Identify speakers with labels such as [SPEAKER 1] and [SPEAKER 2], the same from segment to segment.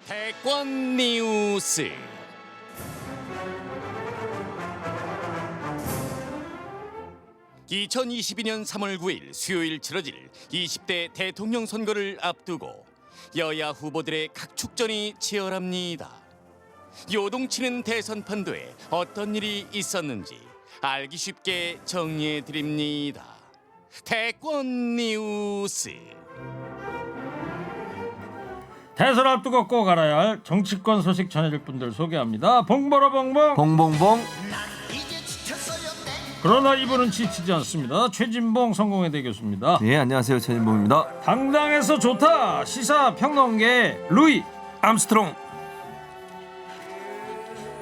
[SPEAKER 1] 대권 뉴스. (2022년 3월 9일) 수요일 치러질 20대 대통령 선거를 앞두고 여야 후보들의 각축전이 치열합니다. 요동치는 대선 판도에 어떤 일이 있었는지 알기 쉽게 정리해 드립니다. 대권 뉴스.
[SPEAKER 2] 대선 앞두고 꼭 알아야 할 정치권 소식 전해줄 분들 소개합니다. 봉보라 봉봉.
[SPEAKER 3] 봉봉봉.
[SPEAKER 2] 그러나 이분은 지치지 않습니다. 최진봉 성공회대 교수입니다.
[SPEAKER 3] 네, 안녕하세요. 최진봉입니다.
[SPEAKER 2] 당당해서 좋다. 시사평론계 루이
[SPEAKER 3] 암스트롱.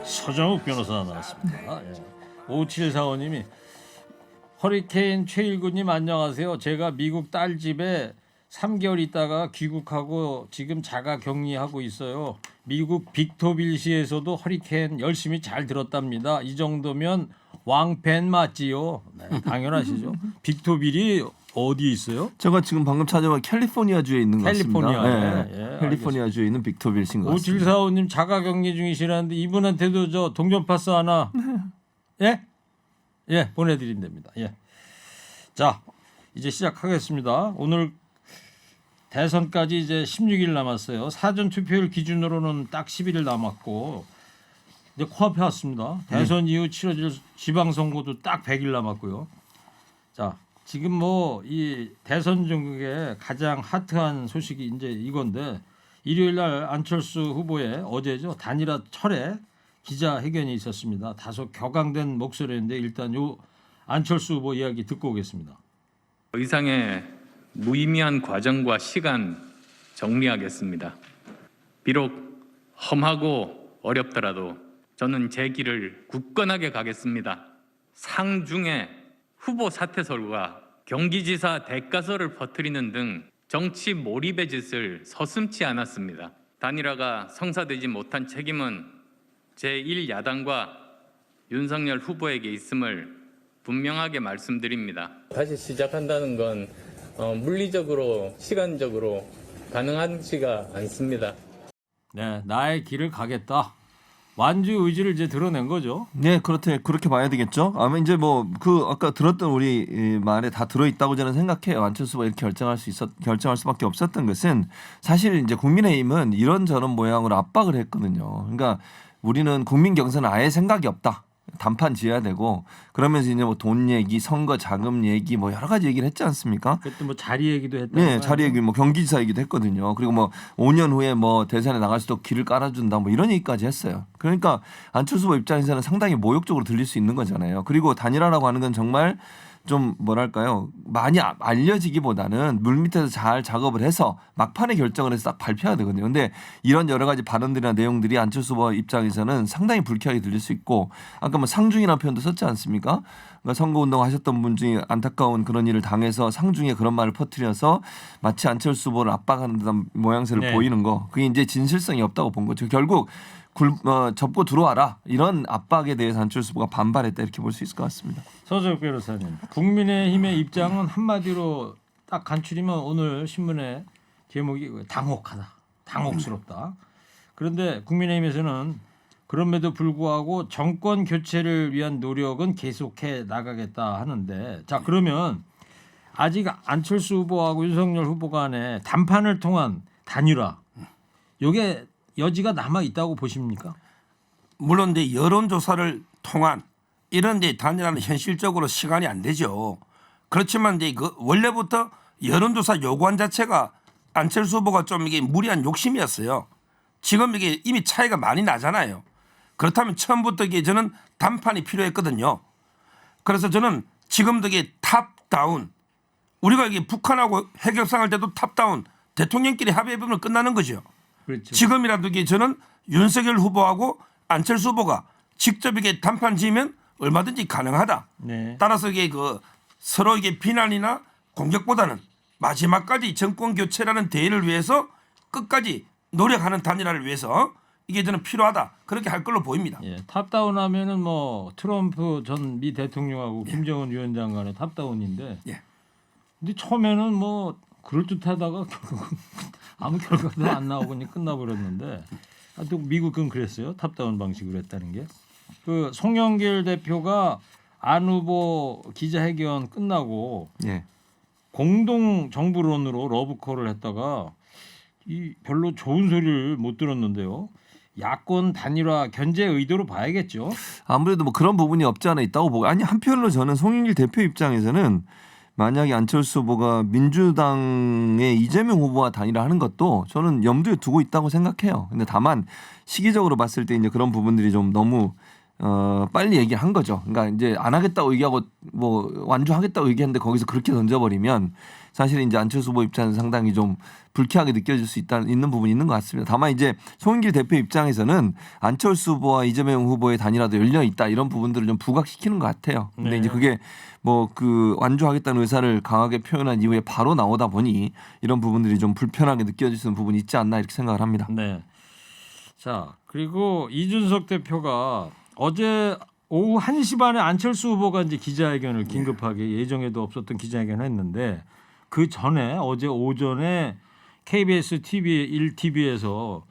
[SPEAKER 2] 서정욱 변호사 나왔습니다. 5745님이 허리케인 최일구님 안녕하세요. 제가 미국 딸 집에 3개월 있다가 귀국하고 지금 자가 격리하고 있어요. 미국 빅토빌시에서도 허리케인 열심히 잘 들었답니다. 이 정도면 왕팬 맞지요? 네, 당연하시죠. 빅토빌이 어디에 있어요?
[SPEAKER 3] 제가 지금 방금 찾아본 캘리포니아주에 있는 것 같습니다.
[SPEAKER 2] 캘리포니아.
[SPEAKER 3] 네. 캘리포니아주에 있는 빅토빌신 것 같습니다.
[SPEAKER 2] 5745님 자가 격리 중이시라는데 이분한테도 저 동전 파스 하나 예? 예, 보내드린답니다. 예. 자, 이제 시작하겠습니다. 오늘 대선까지 이제 16일 남았어요. 사전 투표일 기준으로는 딱 11일 남았고 이제 코앞에 왔습니다. 대선 이후 치러질 지방선거도 딱 100일 남았고요. 자, 지금 뭐 이 대선 전국에 가장 핫한 소식이 이제 이건데 일요일 날 안철수 후보의 어제죠 단일화 철회 기자회견이 있었습니다. 다소 격앙된 목소리인데 일단 요 안철수 후보 이야기 듣고 오겠습니다.
[SPEAKER 4] 의상의 무의미한 과정과 시간 정리하겠습니다. 비록 험하고 어렵더라도 저는 제 길을 굳건하게 가겠습니다. 상중에 후보 사퇴설과 경기지사 대가설을 퍼뜨리는 등 정치 몰입의 짓을 서슴지 않았습니다. 단일화가 성사되지 못한 책임은 제1야당과 윤석열 후보에게 있음을 분명하게 말씀드립니다. 다시 시작한다는 건 물리적으로 시간적으로 가능하지가 않습니다.
[SPEAKER 2] 네, 나의 길을 가겠다. 완주 의지를 이제 드러낸 거죠.
[SPEAKER 3] 네, 그렇게 봐야 되겠죠. 아마 이제 뭐 그 아까 들었던 우리 말에 다 들어 있다고 저는 생각해요. 안철수가 이렇게 결정할 수밖에 없었던 것은 사실 이제 국민의힘은 이런저런 모양으로 압박을 했거든요. 그러니까 우리는 국민 경선은 아예 생각이 없다. 단판 지어야 되고 그러면서 이제 뭐 돈 얘기, 선거 자금 얘기 뭐 여러 가지 얘기를 했지 않습니까?
[SPEAKER 2] 그때 뭐 자리 얘기도 했다.
[SPEAKER 3] 네, 자리 얘기 뭐 경기지사 얘기도 했거든요. 그리고 뭐 5년 후에 뭐 대선에 나갈 수도 길을 깔아준다 뭐 이런 얘기까지 했어요. 그러니까 안철수 후보 입장에서는 상당히 모욕적으로 들릴 수 있는 거잖아요. 그리고 단일화라고 하는 건 정말 좀 뭐랄까요 많이 알려지기보다는 물밑에서 잘 작업을 해서 막판에 결정을 해서 딱 발표해야 되거든요. 근데 이런 여러 가지 발언들이나 내용들이 안철수 후보 입장에서는 상당히 불쾌하게 들릴 수 있고 아까 뭐 상중이라는 표현도 썼지 않습니까? 그러니까 선거운동 하셨던 분 중에 안타까운 그런 일을 당해서 상중에 그런 말을 퍼뜨려서 마치 안철수 후보를 압박하는 듯한 모양새를
[SPEAKER 2] 네.
[SPEAKER 3] 보이는 거 그게 이제 진실성이 없다고 본 거죠. 결국 접고 들어와라 이런 압박에 대해서 안철수 후보가 반발했다 이렇게 볼 수 있을 것 같습니다.
[SPEAKER 2] 서정욱 변호사님, 국민의힘의 입장은 한마디로 딱 간추리면 오늘 신문의 제목이 당혹하다, 당혹스럽다. 그런데 국민의힘에서는 그럼에도 불구하고 정권 교체를 위한 노력은 계속해 나가겠다 하는데 자 그러면 아직 안철수 후보하고 윤석열 후보 간에 담판을 통한 단일화 이게 여지가 남아 있다고 보십니까?
[SPEAKER 5] 물론 이제 여론조사를 통한 이런 데 단일화는 현실적으로 시간이 안 되죠. 그렇지만 이제 그 원래부터 여론조사 요구안 자체가 안철수 후보가 좀 이게 무리한 욕심이었어요. 지금 이게 이미 차이가 많이 나잖아요. 그렇다면 처음부터 이게 저는 단판이 필요했거든요. 그래서 저는 지금도 이게 탑다운 우리가 이게 북한하고 핵 협상할 때도 탑다운 대통령끼리 합의해보면 끝나는 거죠.
[SPEAKER 2] 그렇죠.
[SPEAKER 5] 지금이라도 이게 저는 윤석열 후보하고 안철수 후보가 직접 이게 단판 지으면 얼마든지 가능하다.
[SPEAKER 2] 네.
[SPEAKER 5] 따라서 이게 그 서로 이게 비난이나 공격보다는 마지막까지 정권 교체라는 대의를 위해서 끝까지 노력하는 단일화를 위해서 이게 저는 필요하다. 그렇게 할 걸로 보입니다.
[SPEAKER 2] 예, 탑다운 하면은 뭐 트럼프 전 미 대통령하고 김정은 위원장 간의 탑다운인데.
[SPEAKER 5] 예.
[SPEAKER 2] 근데 처음에는 뭐 그럴듯하다가 결국은 아무 결과도 안 나오고 그냥 끝나버렸는데 또 미국은 그랬어요. 탑다운 방식으로 했다는 게. 그 송영길 대표가 안 후보 기자회견 끝나고
[SPEAKER 3] 예.
[SPEAKER 2] 공동 정부론으로 러브콜을 했다가 이 별로 좋은 소리를 못 들었는데요. 야권 단일화 견제 의도로 봐야겠죠.
[SPEAKER 3] 아무래도 뭐 그런 부분이 없지 않아 있다고 보고 아니 한편으로 저는 송영길 대표 입장에서는 만약에 안철수 후보가 민주당의 이재명 후보와 단일화하는 것도 저는 염두에 두고 있다고 생각해요. 근데 다만 시기적으로 봤을 때 이제 그런 부분들이 좀 너무 빨리 얘기한 거죠. 그러니까 이제 안 하겠다고 얘기하고 뭐 완주하겠다고 얘기했는데 거기서 그렇게 던져버리면 사실 이제 안철수 후보 입장에서 상당히 좀 불쾌하게 느껴질 수 있는 부분이 있는 것 같습니다. 다만 이제 송영길 대표 입장에서는 안철수 후보와 이재명 후보의 단일화도 열려 있다 이런 부분들을 좀 부각시키는 것 같아요. 근데
[SPEAKER 2] 네.
[SPEAKER 3] 이제 그게 뭐 그 완주하겠다는 의사를 강하게 표현한 이후에 바로 나오다 보니 이런 부분들이 좀 불편하게 느껴지는 부분이 있지 않나 이렇게 생각을 합니다.
[SPEAKER 2] 네. 자 그리고 이준석 대표가 어제 오후 1시 반에 안철수 후보가 이제 기자회견을 긴급하게 예정에도 없었던 기자회견을 했는데 그 전에 어제 오전에 KBS TV 1TV에서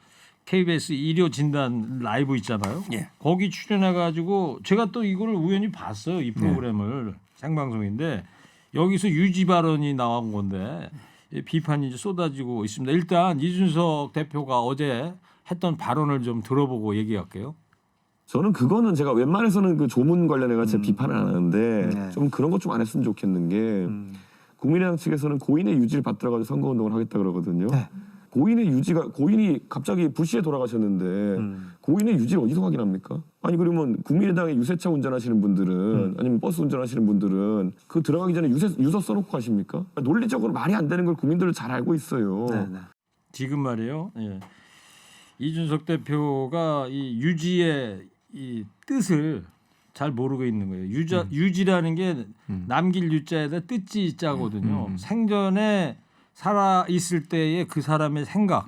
[SPEAKER 2] KBS 일요 진단 라이브 있잖아요.
[SPEAKER 5] 예.
[SPEAKER 2] 거기 출연해가지고 제가 또 이거를 우연히 봤어요. 이 프로그램을 생방송인데 여기서 유지 발언이 나온 건데 비판이 이제 쏟아지고 있습니다. 일단 이준석 대표가 어제 했던 발언을 좀 들어보고 얘기할게요.
[SPEAKER 6] 저는 그거는 제가 웬만해서는 그 조문 관련해가 제가 비판을 안 하는데 좀 그런 것 좀 안 했으면 좋겠는 게 국민의당 측에서는 고인의 유지를 받들어가지고 선거운동을 하겠다 그러거든요. 고인이 갑자기 불시에 돌아가셨는데 고인의 유지를 어디서 확인합니까? 아니 그러면 국민의당의 유세차 운전하시는 분들은 아니면 버스 운전하시는 분들은 그 들어가기 전에 유서 써놓고 가십니까? 논리적으로 말이 안 되는 걸 국민들은 잘 알고 있어요.
[SPEAKER 2] 지금 말이에요. 예. 이준석 대표가 이 유지의 이 뜻을 잘 모르고 있는 거예요. 유지라는 게 남길 유자에다 뜻지 자거든요. 생전에 살아 있을 때의 그 사람의 생각,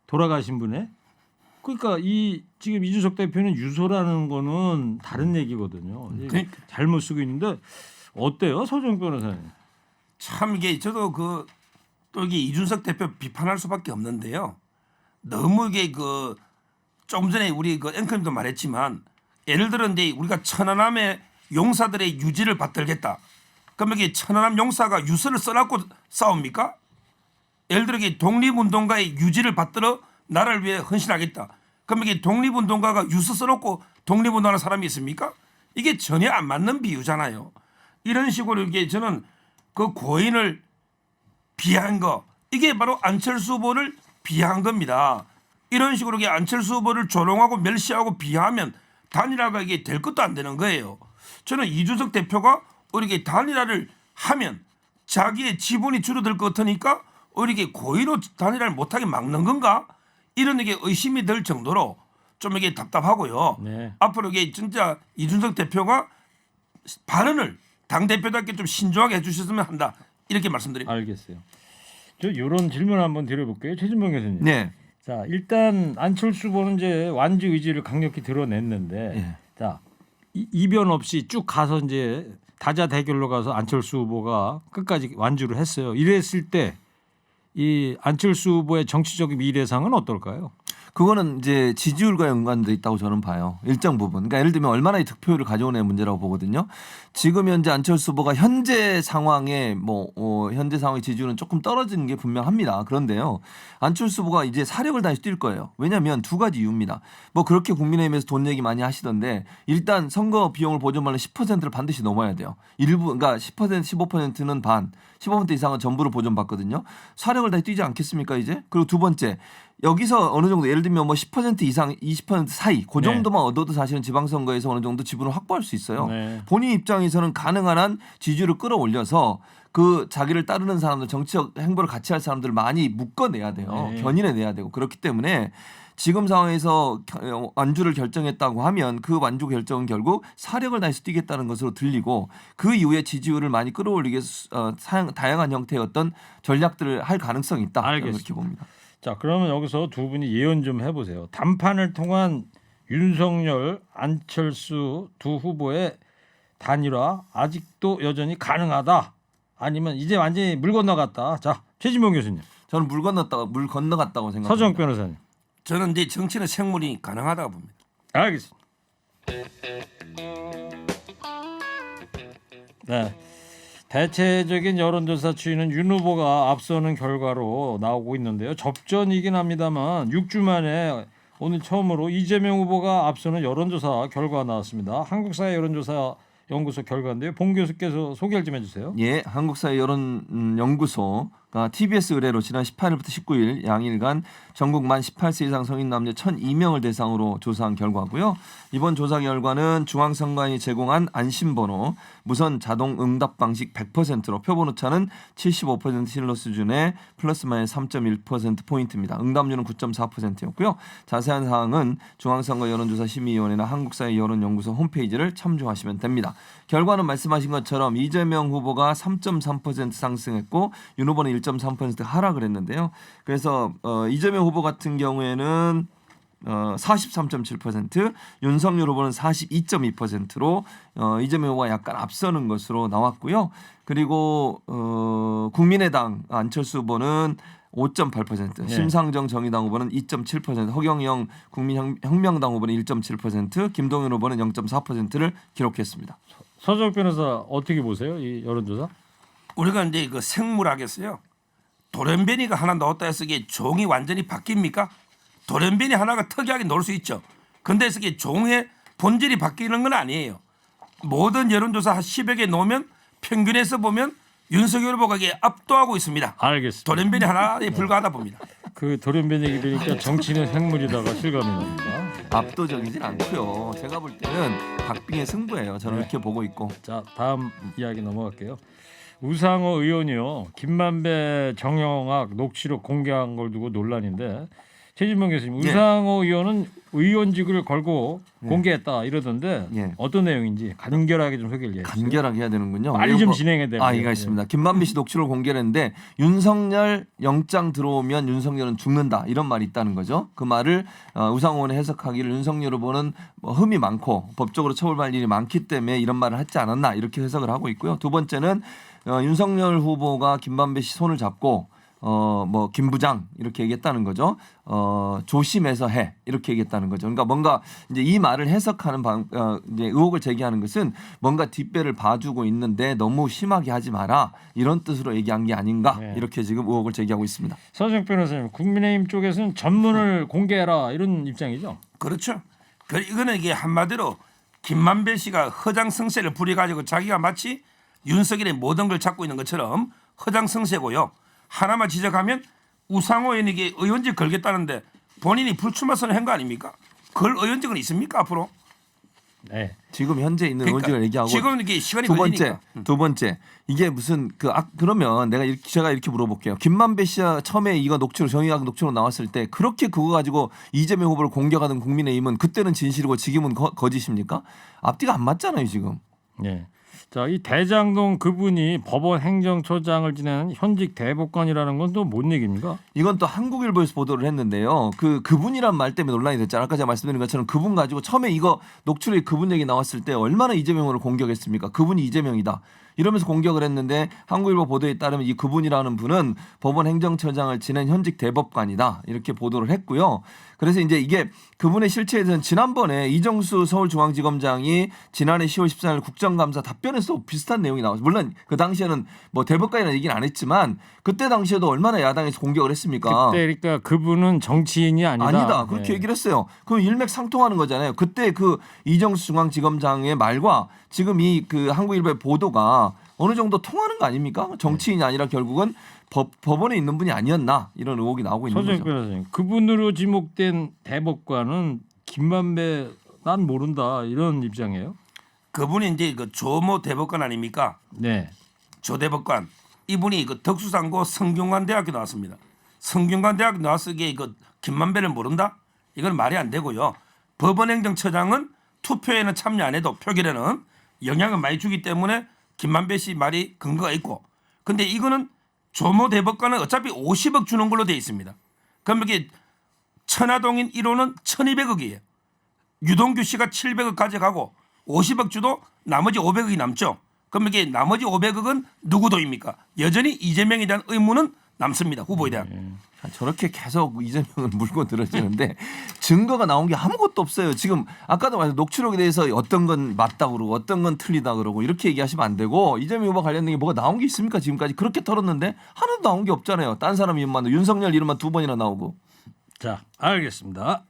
[SPEAKER 2] 돌아가신 분의. 그러니까 이 지금 이준석 대표는 유서라는 거는 다른 얘기거든요.
[SPEAKER 5] 그러니까.
[SPEAKER 2] 잘못 쓰고 있는데 어때요, 서정 변호사님?
[SPEAKER 5] 참 이게 저도 또 이게 이준석 대표 비판할 수밖에 없는데요. 너무 이게 조금 전에 우리 앵커님도 말했지만 예를 들어 이제 우리가 천안함의 용사들의 유지를 받들겠다. 그러면 이게 천안함 용사가 유서를 써놨고 싸웁니까? 예를 들어 이게 독립운동가의 유지를 받들어 나라를 위해 헌신하겠다. 그러면 이게 독립운동가가 유서 써놓고 독립운동하는 사람이 있습니까? 이게 전혀 안 맞는 비유잖아요. 이런 식으로 이게 저는 그 고인을 비하한 거 이게 바로 안철수 후보를 비하한 겁니다. 이런 식으로 이게 안철수 후보를 조롱하고 멸시하고 비하하면 단일화가 이게 될 것도 안 되는 거예요. 저는 이준석 대표가 이렇게 단일화를 하면 자기의 지분이 줄어들 것 같으니까 이렇게 고의로 단일화를 못하게 막는 건가? 이런 이게 의심이 들 정도로 좀 이게 답답하고요.
[SPEAKER 2] 네.
[SPEAKER 5] 앞으로 이게 진짜 이준석 대표가 발언을 당 대표답게 좀 신중하게 해주셨으면 한다. 이렇게 말씀드립니다.
[SPEAKER 2] 알겠어요. 저 이런 질문 한번 드려볼게요, 최진봉 교수님.
[SPEAKER 3] 네.
[SPEAKER 2] 자 일단 안철수 후보는 이제 완주 의지를 강력히 드러냈는데
[SPEAKER 3] 예.
[SPEAKER 2] 자 이변 없이 쭉 가서 이제 다자 대결로 가서 안철수 후보가 끝까지 완주를 했어요. 이랬을 때 이 안철수 후보의 정치적 미래상은 어떨까요?
[SPEAKER 3] 그거는 이제 지지율과 연관돼 있다고 저는 봐요. 일정 부분. 그러니까 예를 들면 얼마나 이 득표율을 가져오는 문제라고 보거든요. 지금 현재 안철수 후보가 현재 상황의 현재 상황의 지지율은 조금 떨어지는 게 분명합니다. 그런데요. 안철수 후보가 이제 사력을 다해서 뛸 거예요. 왜냐하면 두 가지 이유입니다. 뭐 그렇게 국민의힘에서 돈 얘기 많이 하시던데 일단 선거 비용을 보전받는 10%를 반드시 넘어야 돼요. 일부 그러니까 10% 15%는 반, 15% 이상은 전부를 보전받거든요. 사력을 다해 뛰지 않겠습니까 이제? 그리고 두 번째 여기서 어느 정도 예를 들면 뭐 10% 이상 20% 사이 그 정도만 얻어도 사실은 지방선거에서 어느 정도 지분을 확보할 수 있어요.
[SPEAKER 2] 네.
[SPEAKER 3] 본인 입장에서는 가능한 한 지지율을 끌어올려서 그 자기를 따르는 사람들 정치적 행보를 같이 할 사람들을 많이 묶어내야 돼요.
[SPEAKER 2] 네.
[SPEAKER 3] 견인해내야 되고 그렇기 때문에 지금 상황에서 완주를 결정했다고 하면 그 완주 결정은 결국 사력을 다해서 뛰겠다는 것으로 들리고 그 이후에 지지율을 많이 끌어올리기 위해서 다양한 형태의 어떤 전략들을 할 가능성이 있다.
[SPEAKER 2] 알겠습니다.
[SPEAKER 3] 그렇게 봅니다.
[SPEAKER 2] 자 그러면 여기서 두 분이 예언 좀 해보세요. 단판을 통한 윤석열, 안철수 두 후보의 단일화 아직도 여전히 가능하다. 아니면 이제 완전히 물 건너갔다. 자 최진봉 교수님,
[SPEAKER 3] 저는 물 건너갔다고 생각합니다.
[SPEAKER 2] 서정 변호사님.
[SPEAKER 5] 저는 이제 정치는 생물이 가능하다고 봅니다.
[SPEAKER 2] 알겠습니다. 네. 대체적인 여론조사 추이는 윤 후보가 앞서는 결과로 나오고 있는데요. 접전이긴 합니다만 6주 만에 오늘 처음으로 이재명 후보가 앞서는 여론조사 결과가 나왔습니다. 한국사회 여론조사 연구소 결과인데요. 봉 교수께서 소개를 좀 해주세요.
[SPEAKER 3] 예, 한국사회 여론연구소가 TBS 의뢰로 지난 18일부터 19일 양일간 전국 만 18세 이상 성인 남녀 1,002명을 대상으로 조사한 결과고요. 이번 조사 결과는 중앙선관위 제공한 안심번호 무선 자동 응답 방식 100%로 표본 오차는 75% 신뢰 수준의 플러스 마이너스 3.1%포인트입니다. 응답률은 9.4%였고요. 자세한 사항은 중앙선거 여론조사 심의위원회나 한국사회 여론연구소 홈페이지를 참조하시면 됩니다. 결과는 말씀하신 것처럼 이재명 후보가 3.3% 상승했고 윤 후보는 1.3% 하락을 했는데요. 그래서 이재명 후보 같은 경우에는 43.7%, 윤석열 후보는 42.2%로 이재명 후보가 약간 앞서는 것으로 나왔고요. 그리고 국민의당 안철수 후보는 5.8%, 심상정 정의당 후보는 2.7%, 허경영 국민혁명당 후보는 1.7%, 김동연 후보는 0.4%를 기록했습니다.
[SPEAKER 2] 서정 변호사 어떻게 보세요? 이 여론조사?
[SPEAKER 5] 우리가 이제 그 생물학에서요. 돌연변이가 하나 넣었다 해서 이게 종이 완전히 바뀝니까? 돌연변이 하나가 특이하게 넣을 수 있죠. 근데 이게 종의 본질이 바뀌는 건 아니에요. 모든 여론조사 한 10여 개 놓으면 평균에서 보면 윤석열 후보가 이게 압도하고 있습니다.
[SPEAKER 2] 알겠습니다.
[SPEAKER 5] 돌연변이 하나에 불과하다 봅니다.
[SPEAKER 2] 그 돌연변이 얘기 들으니까 정치는 생물이다가 실감이 납니다.
[SPEAKER 3] 압도적이진 않고요. 제가 볼 때는 박빙의 승부예요. 저는 이렇게 보고 있고.
[SPEAKER 2] 자, 다음 이야기 넘어갈게요. 우상호 의원이요. 김만배 정영학 녹취록 공개한 걸 두고 논란인데 최진봉 교수님, 우상호 의원은 의원직을 걸고 공개했다 이러던데 어떤 내용인지 간결하게 좀 소개를 해주세요.
[SPEAKER 3] 간결하게 해야 되는군요.
[SPEAKER 2] 빨리 좀 진행해야 돼요.
[SPEAKER 3] 이가 있습니다. 김만배 씨 녹취록을 공개를 했는데 윤석열 영장 들어오면 윤석열은 죽는다 이런 말이 있다는 거죠. 그 말을 우상호 의원이 해석하기를 윤석열 후보는 흠이 많고 법적으로 처벌받을 일이 많기 때문에 이런 말을 하지 않았나 이렇게 해석을 하고 있고요. 두 번째는 윤석열 후보가 김만배 씨 손을 잡고 뭐 김부장 이렇게 얘기했다는 거죠. 조심해서 해 이렇게 얘기했다는 거죠. 그러니까 뭔가 이제 이 말을 해석하는 이제 의혹을 제기하는 것은 뭔가 뒷배를 봐주고 있는데 너무 심하게 하지 마라 이런 뜻으로 얘기한 게 아닌가 이렇게 지금 의혹을 제기하고 있습니다.
[SPEAKER 2] 서정 변호사님, 국민의힘 쪽에서는 전문을 공개해라 이런 입장이죠.
[SPEAKER 5] 그렇죠. 이거는 이게 한마디로 김만배 씨가 허장성세를 부려가지고 자기가 마치 윤석열의 모든 걸 잡고 있는 것처럼 허장성세고요. 하나만 지적하면 우상호 의원에게 의원직 걸겠다는데 본인이 불출마 선언한 거 아닙니까? 그걸 의원직은 있습니까 앞으로?
[SPEAKER 2] 네.
[SPEAKER 3] 지금 현재 있는
[SPEAKER 5] 그러니까
[SPEAKER 3] 의원직을 얘기하고
[SPEAKER 5] 지금 이게 시간이 걸리니까.
[SPEAKER 3] 두 번째 이게 무슨 그러면 제가 이렇게 물어볼게요. 김만배 씨가 처음에 이거 녹취록 정의학 녹취록 나왔을 때 그렇게 그거 가지고 이재명 후보를 공격하던 국민의힘은 그때는 진실이고 지금은 거짓입니까? 앞뒤가 안 맞잖아요 지금.
[SPEAKER 2] 네. 자, 이 대장동 그분이 법원 행정처장을 지내는 현직 대법관이라는 건 또 뭔 얘기입니까?
[SPEAKER 3] 이건 또 한국일보에서 보도를 했는데요. 그분이란 말 때문에 논란이 됐잖아요. 아까 제가 말씀드린 것처럼 그분 가지고 처음에 이거 녹취록에 그분 얘기 나왔을 때 얼마나 이재명을 공격했습니까? 그분이 이재명이다. 이러면서 공격을 했는데 한국일보 보도에 따르면 이 그분이라는 분은 법원 행정처장을 지낸 현직 대법관이다. 이렇게 보도를 했고요. 그래서 이제 이게 그분의 실체에 대해서는 지난번에 이정수 서울중앙지검장이 지난해 10월 14일 국정감사 답변에서 비슷한 내용이 나왔어요. 물론 그 당시에는 뭐 대법관이라는 얘기는 안 했지만 그때 당시에도 얼마나 야당에서 공격을 했습니까?
[SPEAKER 2] 그때 그러니까 그분은 정치인이 아니다.
[SPEAKER 3] 그렇게 얘기를 했어요. 그럼 일맥상통하는 거잖아요. 그때 그 이정수 중앙지검장의 말과 지금 이 그 한국일보의 보도가 어느 정도 통하는 거 아닙니까? 정치인이 아니라 결국은 법원에 있는 분이 아니었나 이런 의혹이 나오고 있는 거죠.
[SPEAKER 2] 변호사님, 그분으로 지목된 대법관은 김만배 난 모른다 이런 입장이에요?
[SPEAKER 5] 그분이 이제 그 조모 대법관 아닙니까?
[SPEAKER 2] 네.
[SPEAKER 5] 조 대법관 이분이 그 덕수상고 성균관대학교 나왔습니다. 성균관대학교 나와서 이게 그 김만배를 모른다? 이건 말이 안 되고요. 법원행정처장은 투표에는 참여 안 해도 표결에는 영향을 많이 주기 때문에 김만배 씨 말이 근거가 있고, 근데 이거는 조모 대법관은 어차피 50억 주는 걸로 돼 있습니다. 그럼 이게 천화동인 1호는 1,200억이에요. 유동규 씨가 700억 가져가고 50억 주도 나머지 500억이 남죠. 그럼 이게 나머지 500억은 누구 도입니까? 여전히 이재명에 대한 의무는 남습니다. 후보에 대한.
[SPEAKER 3] 저렇게 계속 이재명을 물고 늘어지는데 증거가 나온 게 아무것도 없어요. 지금 아까도 말했 녹취록에 대해서 어떤 건 맞다 그러고 어떤 건 틀리다 그러고 이렇게 얘기하시면 안 되고 이재명 후보 관련된 게 뭐가 나온 게 있습니까? 지금까지 그렇게 털었는데 하나도 나온 게 없잖아요. 딴 사람 이름만 윤석열 이름만 2번이나 나오고.
[SPEAKER 2] 자, 알겠습니다.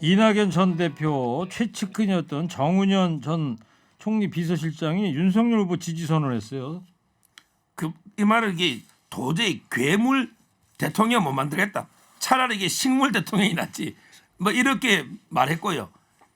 [SPEAKER 2] 이낙연 전 대표 최측근이었던 정은현 전 총리 비서실장이 윤석열 후보 지지 선언했어요.
[SPEAKER 5] 이 말을 이게 도저히 괴물 대통령 못 만들겠다. 차라리 이게 식물 대통령이 낫지. 뭐 이렇게 말했고요.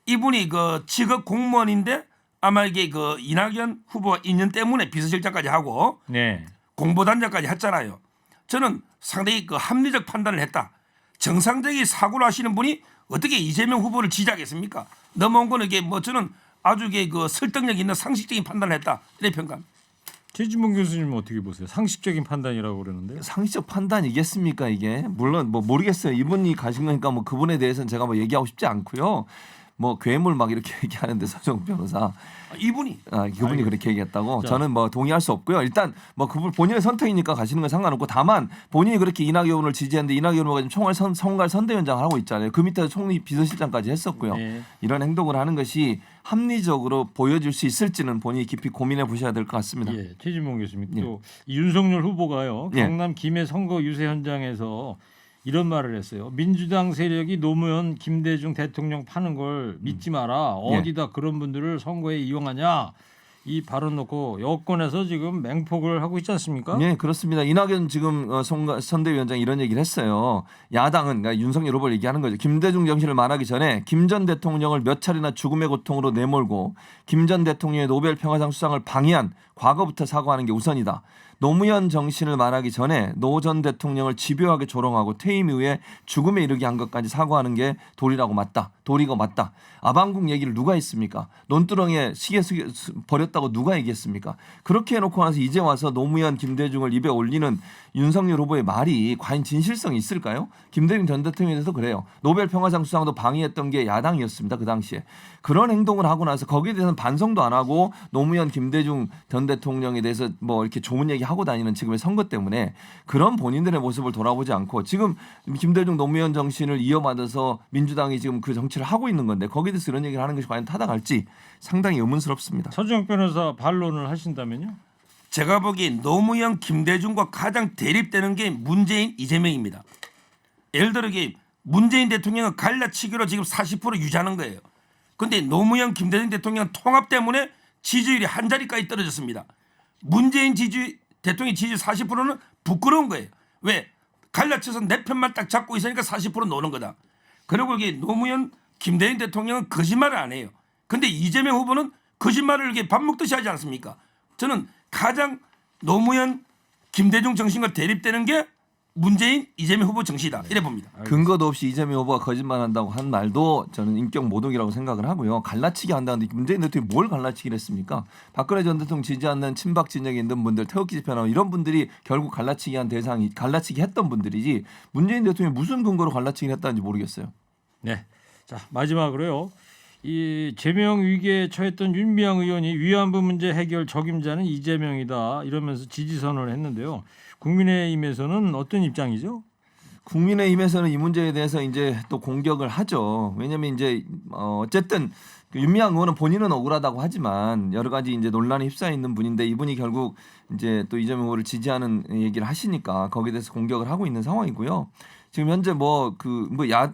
[SPEAKER 5] 이분이 그 직업 공무원인데 아마 이게 그 이낙연 후보와 인연 때문에 비서실장까지 하고
[SPEAKER 2] 네.
[SPEAKER 5] 공보단장까지 했잖아요. 저는 상당히 그 합리적 판단을 했다. 정상적인 사고를 하시는 분이 어떻게 이재명 후보를 지지하겠습니까? 넘어온 거는 이게 뭐 저는 아주 이게 그 설득력 있는 상식적인 판단을 했다. 이렇게 평가합니다.
[SPEAKER 2] 최진봉 교수님은 어떻게 보세요? 상식적인 판단이라고 그러는데.
[SPEAKER 3] 상식적 판단이겠습니까 이게? 물론 뭐 모르겠어요. 이분이 가신 거니까 뭐 그분에 대해서는 제가 뭐 얘기하고 싶지 않고요. 뭐 괴물 막 이렇게 얘기하는데 서정 변호사
[SPEAKER 5] 이분이
[SPEAKER 3] 그분이 그렇게 얘기했다고
[SPEAKER 2] 자.
[SPEAKER 3] 저는 뭐 동의할 수 없고요. 일단 뭐 그분 본인의 선택이니까 가시는 건 상관없고 다만 본인이 그렇게 이낙연을 지지했는데 이낙연 후보가 지금 총괄 선대위원장을 하고 있잖아요. 그 밑에 총리 비서실장까지 했었고요.
[SPEAKER 2] 네.
[SPEAKER 3] 이런 행동을 하는 것이 합리적으로 보여질 수 있을지는 본인이 깊이 고민해 보셔야 될 것 같습니다.
[SPEAKER 2] 예, 최진봉 교수님
[SPEAKER 3] 예.
[SPEAKER 2] 또 윤석열 후보가요.
[SPEAKER 3] 예.
[SPEAKER 2] 경남 김해 선거 유세 현장에서 이런 말을 했어요. 민주당 세력이 노무현 김대중 대통령 파는 걸 믿지 마라. 어디다 그런 분들을 선거에 이용하냐. 이 발언 놓고 여권에서 지금 맹폭을 하고 있지 않습니까?
[SPEAKER 3] 네, 그렇습니다. 이낙연 지금 선대위원장이 이런 얘기를 했어요. 야당은 그러니까 윤석열 후보를 얘기하는 거죠. 김대중 정신을 말하기 전에 김 전 대통령을 몇 차례나 죽음의 고통으로 내몰고 김 전 대통령의 노벨 평화상 수상을 방해한 과거부터 사과하는 게 우선이다. 노무현 정신을 말하기 전에 노 전 대통령을 집요하게 조롱하고 퇴임 이후에 죽음에 이르게 한 것까지 사과하는 게 도리라고 맞다. 도리가 맞다. 아방궁 얘기를 누가 했습니까? 논두렁에 시계 버렸다고 누가 얘기했습니까? 그렇게 해놓고 나서 이제 와서 노무현 김대중을 입에 올리는 윤석열 후보의 말이 과연 진실성이 있을까요? 김대중 전 대통령에 대해서 그래요. 노벨 평화상 수상도 방해했던 게 야당이었습니다. 그 당시에. 그런 행동을 하고 나서 거기에 대해서는 반성도 안 하고 노무현 김대중 전 대통령에 대해서 뭐 이렇게 좋은 얘기 하고 다니는 지금의 선거 때문에 그런 본인들의 모습을 돌아보지 않고 지금 김대중 노무현 정신을 이어받아서 민주당이 지금 그 정치를 하고 있는 건데 거기에 대해서 이런 얘기를 하는 것이 과연 타당할지 상당히 의문스럽습니다.
[SPEAKER 2] 서정혁 변호사 반론을 하신다면요?
[SPEAKER 5] 제가 보기엔 노무현 김대중과 가장 대립되는 게 문재인 이재명입니다. 예를 들어 이게 문재인 대통령은 갈라치기로 지금 40% 유지하는 거예요. 그런데 노무현 김대중 대통령 통합 때문에 지지율이 한 자리까지 떨어졌습니다. 문재인 대통령 지지율 40%는 부끄러운 거예요. 왜? 갈라쳐서 내 편만 딱 잡고 있으니까 40% 노는 거다. 그리고 이게 노무현 김대중 대통령은 거짓말을 안 해요. 근데 이재명 후보는 거짓말을 이렇게 밥 먹듯이 하지 않습니까? 저는 가장 노무현 김대중 정신과 대립되는 게 문재인 이재명 후보 정신이다. 이래 봅니다.
[SPEAKER 3] 근거도 없이 이재명 후보가 거짓말한다고 한 말도 저는 인격 모독이라고 생각을 하고요. 갈라치기 한다는데 문재인 대통령이 뭘 갈라치기를 했습니까? 박근혜 전 대통령 지지 않는 친박 진영에 있는 분들, 태극기 집회나 이런 분들이 결국 갈라치기 한 대상이 갈라치기 했던 분들이지 문재인 대통령이 무슨 근거로 갈라치기를 했다는지 모르겠어요.
[SPEAKER 2] 네. 자, 마지막으로요. 이 제명 위기에 처했던 윤미향 의원이 위안부 문제 해결 적임자는 이재명이다 이러면서 지지 선언을 했는데요. 국민의힘에서는 어떤 입장이죠?
[SPEAKER 3] 국민의힘에서는 이 문제에 대해서 이제 또 공격을 하죠. 왜냐하면 이제 어쨌든 윤미향 의원은 본인은 억울하다고 하지만 여러 가지 이제 논란에 휩싸여 있는 분인데 이분이 결국 이제 또 이재명 후보를 지지하는 얘기를 하시니까 거기에 대해서 공격을 하고 있는 상황이고요. 지금 현재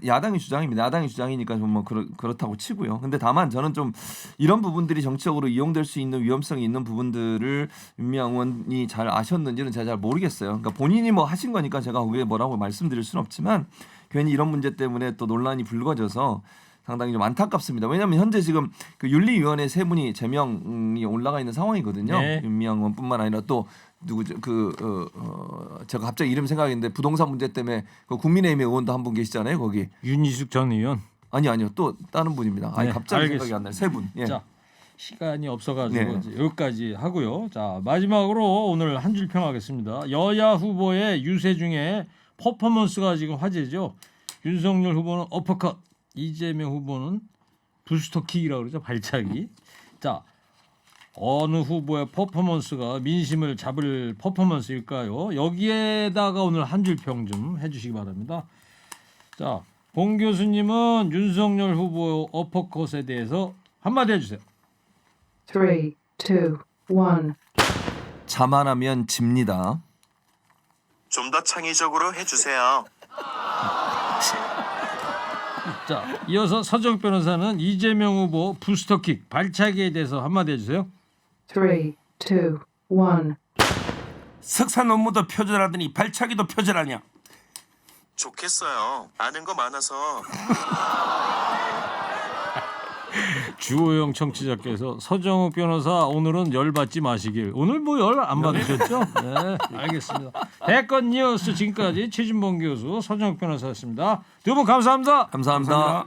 [SPEAKER 3] 야당의 주장입니다. 야당의 주장이니까 좀 뭐 그렇다고 치고요. 근데 다만 저는 좀 이런 부분들이 정치적으로 이용될 수 있는 위험성이 있는 부분들을 윤미향 의원이 잘 아셨는지는 제가 잘 모르겠어요. 그러니까 본인이 뭐 하신 거니까 제가 거기에 뭐라고 말씀드릴 수는 없지만 괜히 이런 문제 때문에 또 논란이 불거져서 상당히 좀 안타깝습니다. 왜냐하면 현재 지금 그 윤리위원회 세 분이 제명이 올라가 있는 상황이거든요.
[SPEAKER 2] 네.
[SPEAKER 3] 윤미향 의원뿐만 아니라 또 누구죠? 제가 갑자기 이름 생각했는데 부동산 문제 때문에 그 국민의힘의 의원도 한 분 계시잖아요. 거기
[SPEAKER 2] 윤희숙 전 의원.
[SPEAKER 3] 아니요 또 다른 분입니다.
[SPEAKER 2] 네,
[SPEAKER 3] 갑자기
[SPEAKER 2] 알겠습니다.
[SPEAKER 3] 생각이 안 나요. 세 분. 예.
[SPEAKER 2] 자, 시간이 없어가지고
[SPEAKER 3] 네.
[SPEAKER 2] 이제 여기까지 하고요. 자, 마지막으로 오늘 한 줄 평하겠습니다. 여야 후보의 유세 중에 퍼포먼스가 지금 화제죠. 윤석열 후보는 어퍼컷, 이재명 후보는 부스터킥이라고 그러죠. 발차기. 자, 어느 후보의 퍼포먼스가 민심을 잡을 퍼포먼스일까요? 여기에다가 오늘 한 줄 평 좀 해주시기 바랍니다. 자, 봉 교수님은 윤석열 후보 어퍼컷에 대해서 한마디 해주세요.
[SPEAKER 7] 3, 2, 1.
[SPEAKER 3] 자만하면 집니다.
[SPEAKER 8] 좀 더 창의적으로 해주세요.
[SPEAKER 2] 자, 이어서 서정 변호사는 이재명 후보 부스터킥 발차기에 대해서 한마디 해주세요.
[SPEAKER 7] 3, 2, 1.
[SPEAKER 5] 석사 논문도 표절하더니 발차기도 표절하냐?
[SPEAKER 8] 좋겠어요. 아는 거 많아서.
[SPEAKER 2] 주호영 청취자께서 서정욱 변호사 오늘은 열 받지 마시길. 오늘 뭐 열 안 받으셨죠? 네, 알겠습니다. 대권 뉴스 지금까지 최진봉 교수, 서정욱 변호사였습니다. 두 분 감사합니다.
[SPEAKER 3] 감사합니다.